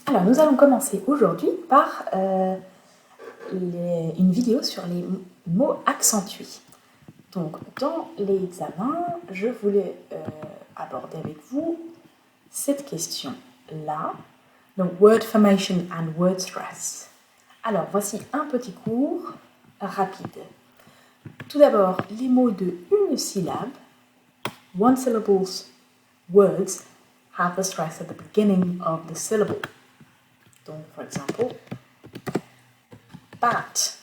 Alors, nous allons commencer aujourd'hui par une vidéo sur les mots accentués. Donc, dans l'examen, je voulais aborder avec vous cette question-là. Donc, word formation and word stress. Alors, voici un petit cours rapide. Tout d'abord, les mots de une syllabe, one syllables words, have the stress at the beginning of the syllable. Donc, for example, bat.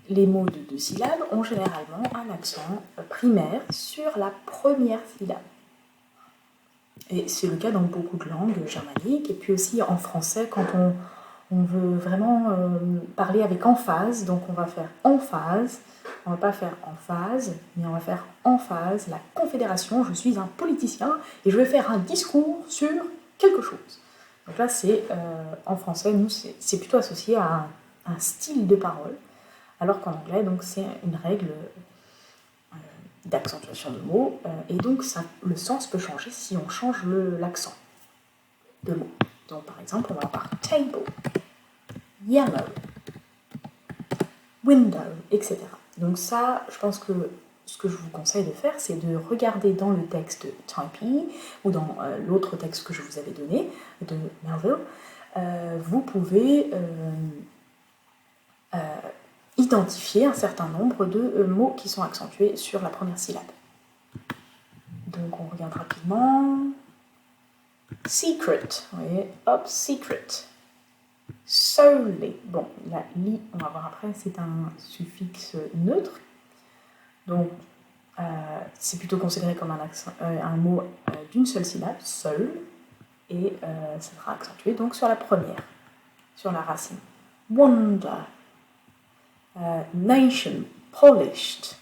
Les mots de deux syllabes ont généralement un accent primaire sur la première syllabe. Et c'est le cas dans beaucoup de langues germaniques, et puis aussi en français quand on veut vraiment parler avec emphase, donc on va faire emphase, on va pas faire emphase, mais on va faire emphase, la confédération, je suis un politicien et je vais faire un discours sur quelque chose. Donc là, c'est en français, nous, c'est plutôt associé à un style de parole, alors qu'en anglais, donc c'est une règle d'accentuation de mots, et donc le sens peut changer si on change l'accent de mots. Donc par exemple, on va avoir table, yellow, window, etc. Donc ça, je pense que ce que je vous conseille de faire, c'est de regarder dans le texte Typee ou dans l'autre texte que je vous avais donné, de Melville, vous pouvez identifier un certain nombre de mots qui sont accentués sur la première syllabe. Donc on regarde rapidement. Secret, vous voyez, hop, secret. Solely, bon, la li, on va voir après, c'est un suffixe neutre. Donc c'est plutôt considéré comme un mot d'une seule syllabe, seul, et ça sera accentué donc sur la première, sur la racine. Wonder, nation, polished.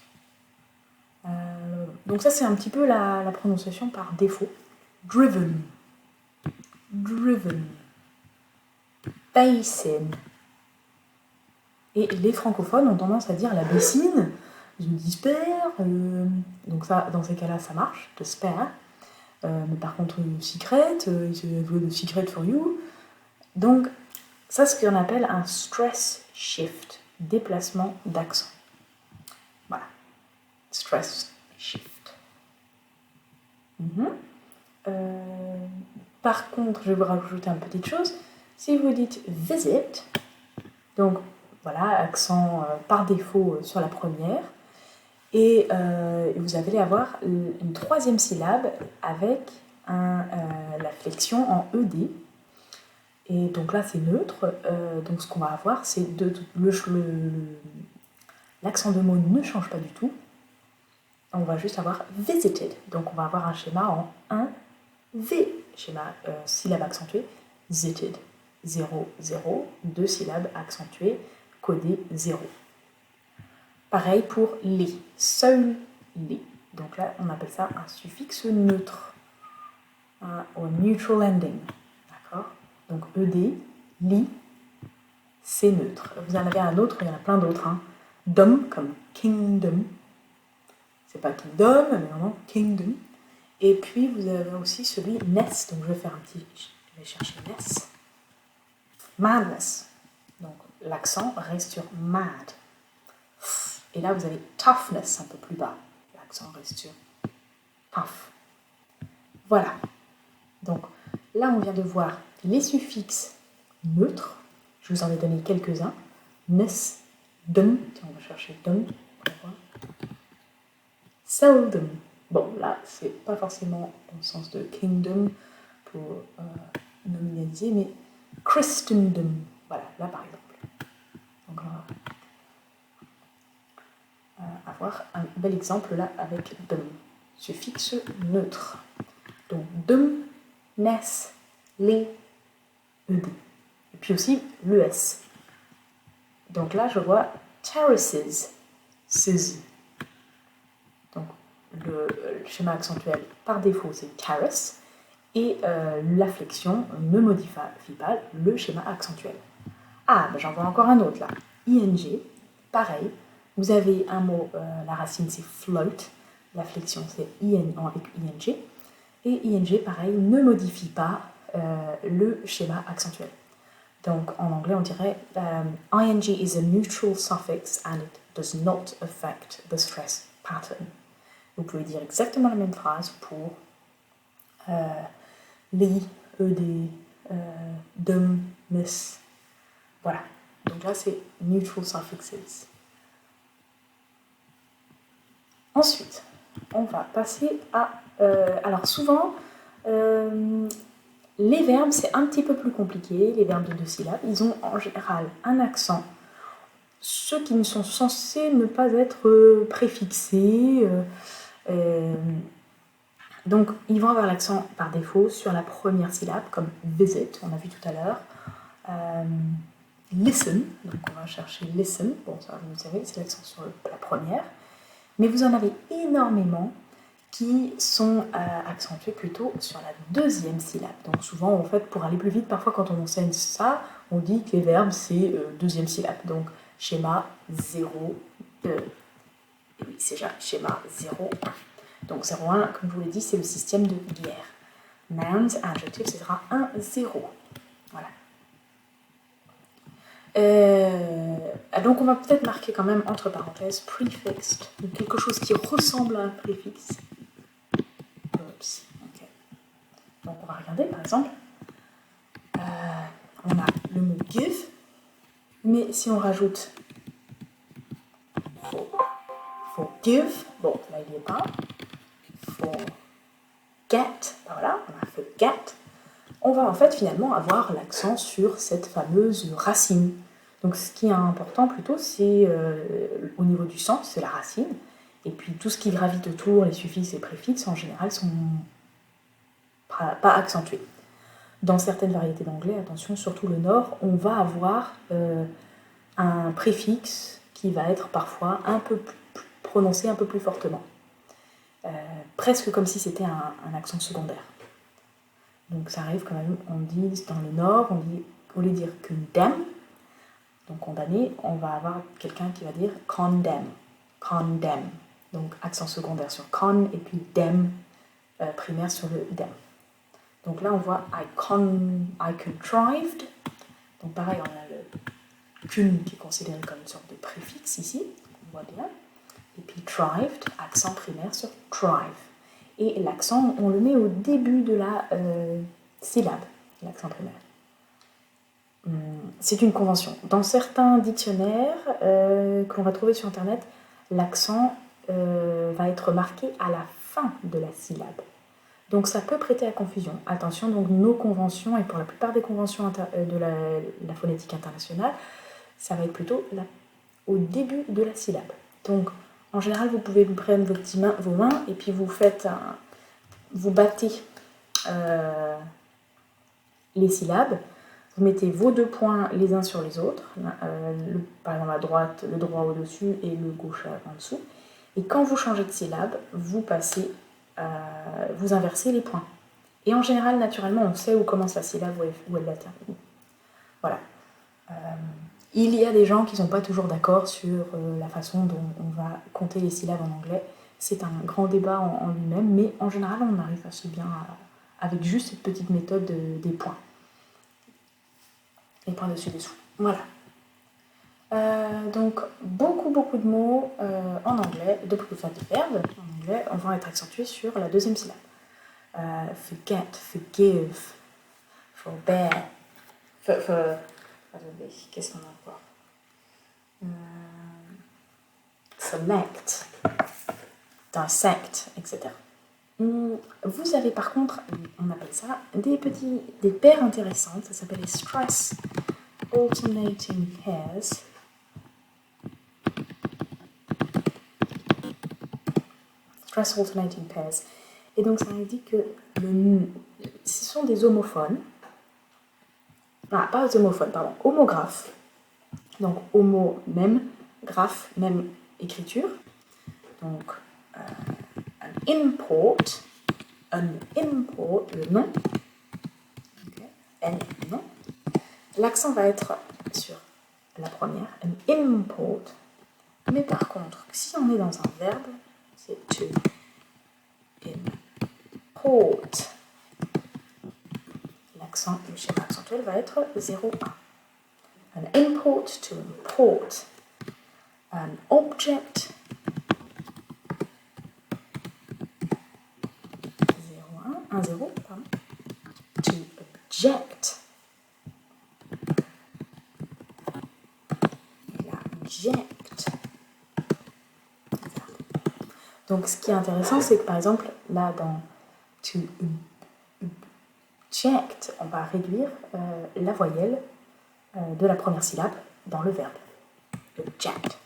Donc ça c'est un petit peu la prononciation par défaut. Driven, driven, basin. Et les francophones ont tendance à dire la bassine, ils me disent spare, donc ça, dans ces cas-là ça marche, de spare. Mais par contre, secret, ils veulent le secret for you. Donc ça c'est ce qu'on appelle un stress shift, déplacement d'accent. Voilà, stress shift. Par contre, je vais vous rajouter une petite chose. Si vous dites visit, donc voilà, accent par défaut sur la première, et vous allez avoir une troisième syllabe avec la flexion en ED. Et donc là, c'est neutre. Donc ce qu'on va avoir, c'est l'accent de mot ne change pas du tout. On va juste avoir visited. Donc on va avoir un schéma en 1 V, schéma syllabe accentuée, zitted. 0, 0, 2 syllabes accentuées, codées 0. Pareil pour les, seul les. Donc là, on appelle ça un suffixe neutre, ou neutral ending. D'accord? Donc ED, li, c'est neutre. Vous en avez un autre, il y en a plein d'autres. Dom, comme kingdom. C'est pas kingdom, mais vraiment kingdom. Et puis vous avez aussi celui ness. Donc je vais faire je vais chercher ness. Madness. Donc l'accent reste sur mad. Et là vous avez toughness un peu plus bas. L'accent reste sur tough. Voilà. Donc là on vient de voir les suffixes neutres. Je vous en ai donné quelques-uns. Ness, dum. Tiens, on va chercher dum. Seldom. Bon, là, c'est pas forcément dans le sens de kingdom pour nominaliser, mais Christendom. Voilà, là par exemple. Donc on va avoir un bel exemple là avec dom, suffixe neutre. Donc dom, ness, les, ed. Et puis aussi le s. Donc là, je vois terraces, ces. Donc le schéma accentuel par défaut, c'est terrace. Et la flexion ne modifie pas le schéma accentuel. Ah, ben j'en vois encore un autre là. ing, pareil. Vous avez un mot, la racine c'est float, la flexion c'est avec ing. Et ing, pareil, ne modifie pas le schéma accentuel. Donc en anglais, on dirait ing is a neutral suffix and it does not affect the stress pattern. Vous pouvez dire exactement la même phrase pour les, ed, dum, miss. Voilà. Donc là, c'est neutral suffixes. Ensuite, on va passer à... alors souvent, les verbes, c'est un petit peu plus compliqué. Les verbes de 2 syllabes, ils ont en général un accent. Ceux qui ne sont censés ne pas être préfixés. Donc, ils vont avoir l'accent par défaut sur la première syllabe, comme visit, on a vu tout à l'heure. Listen, donc on va chercher listen. Bon, ça, vous savez, c'est l'accent sur la première. Mais vous en avez énormément qui sont accentués plutôt sur la deuxième syllabe. Donc souvent, en fait, pour aller plus vite, parfois quand on enseigne ça, on dit que les verbes, c'est deuxième syllabe. Donc schéma 0, oui, c'est schéma 0, 1. Donc 0, 1, comme je vous l'ai dit, c'est le système de guerre. Nouns, adjectifs, ce sera 1, 0. Voilà. Donc on va peut-être marquer quand même entre parenthèses prefixed, donc quelque chose qui ressemble à un préfixe. Oops. Okay. Donc on va regarder par exemple, on a le mot give, mais si on rajoute forgive, bon là il n'y est pas, forget, voilà, on a forget, on va en fait finalement avoir l'accent sur cette fameuse racine. Donc ce qui est important plutôt, c'est au niveau du sens, c'est la racine, et puis tout ce qui gravite autour, les suffixes et préfixes, en général, sont pas accentués. Dans certaines variétés d'anglais, attention, surtout le nord, on va avoir un préfixe qui va être parfois un peu plus prononcé un peu plus fortement. Presque comme si c'était un accent secondaire. Donc ça arrive quand même, on dit dans le nord, on dit, au lieu de dire condemn, donc condamné, on va avoir quelqu'un qui va dire condemn, condemn. Donc accent secondaire sur con et puis dem, primaire sur le dem. Donc là on voit I contrived. Donc pareil, on a le kun qui est considéré comme une sorte de préfixe ici, on voit bien. Et puis trived, accent primaire sur thrive. Et l'accent, on le met au début de la syllabe, l'accent primaire. C'est une convention. Dans certains dictionnaires que l'on va trouver sur Internet, l'accent va être marqué à la fin de la syllabe. Donc ça peut prêter à confusion. Attention, donc nos conventions, et pour la plupart des conventions de la phonétique internationale, ça va être plutôt au début de la syllabe. Donc en général, vous pouvez prendre vos mains et puis vous battez les syllabes. Vous mettez vos 2 points les uns sur les autres, par exemple à droite, le droit au-dessus et le gauche en dessous. Et quand vous changez de syllabe, vous inversez les points. Et en général, naturellement, on sait où commence la syllabe, où elle la termine. Voilà. Il y a des gens qui ne sont pas toujours d'accord sur la façon dont on va compter les syllabes en anglais. C'est un grand débat en lui-même, mais en général, on arrive assez bien avec juste cette petite méthode des points. Les points dessus-dessous. Voilà. Donc, beaucoup de mots en anglais, de verbes en anglais, vont être accentués sur la deuxième syllabe. Forget, forgive, forbear, attendez, qu'est-ce qu'on a encore? Select, dissect, etc. Vous avez par contre, on appelle ça des paires intéressantes, ça s'appelle les stress alternating pairs. Stress alternating pairs. Et donc ça indique que ce sont des homophones. Ah, pas homophones, pardon, homographes. Donc homo, même, graphe, même écriture. Donc un import, le nom. Okay. N, nom. L'accent va être sur la première, an import. Mais par contre, si on est dans un verbe, c'est to import. L'accent, le schéma accentuel va être 0, 1. An import to import an object 0, 1, 1, 0, pardon, to object. Et là, object. Donc ce qui est intéressant, c'est que par exemple, là dans to object, on va réduire la voyelle de la première syllabe dans le verbe. Object.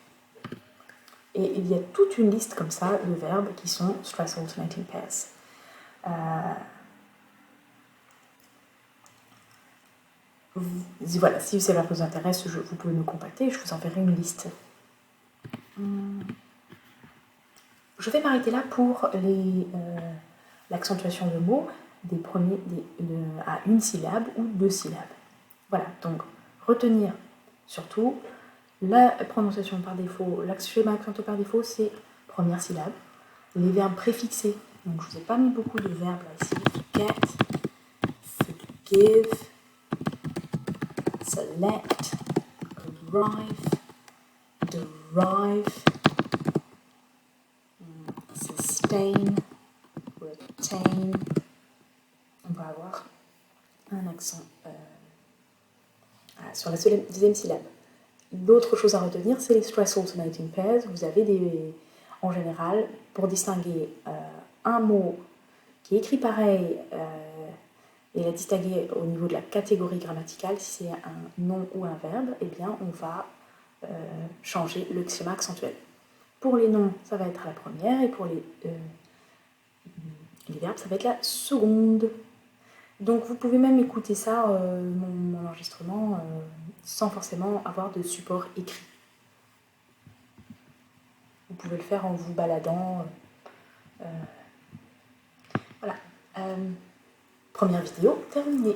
Et il y a toute une liste comme ça de verbes qui sont stress alternating pairs. Voilà, si ces verbes vous intéressent, vous pouvez me contacter et je vous enverrai une liste. Je vais m'arrêter là pour l'accentuation de mots à une syllabe ou 2 syllabes. Voilà, donc retenir surtout la prononciation par défaut, le schéma accentué par défaut, c'est première syllabe. Les verbes préfixés, donc je ne vous ai pas mis beaucoup de verbes là ici. Forget, forgive, select, arrive, derive, sustain, retain. On va avoir un accent sur la deuxième syllabe. L'autre chose à retenir, c'est les stress alternating pairs. Vous avez en général, pour distinguer un mot qui est écrit pareil et la distinguer au niveau de la catégorie grammaticale, si c'est un nom ou un verbe, eh bien on va changer le schéma accentuel. Pour les noms, ça va être la première, et pour les verbes, ça va être la seconde. Donc vous pouvez même écouter ça, mon enregistrement, sans forcément avoir de support écrit. Vous pouvez le faire en vous baladant. Voilà. Première vidéo terminée.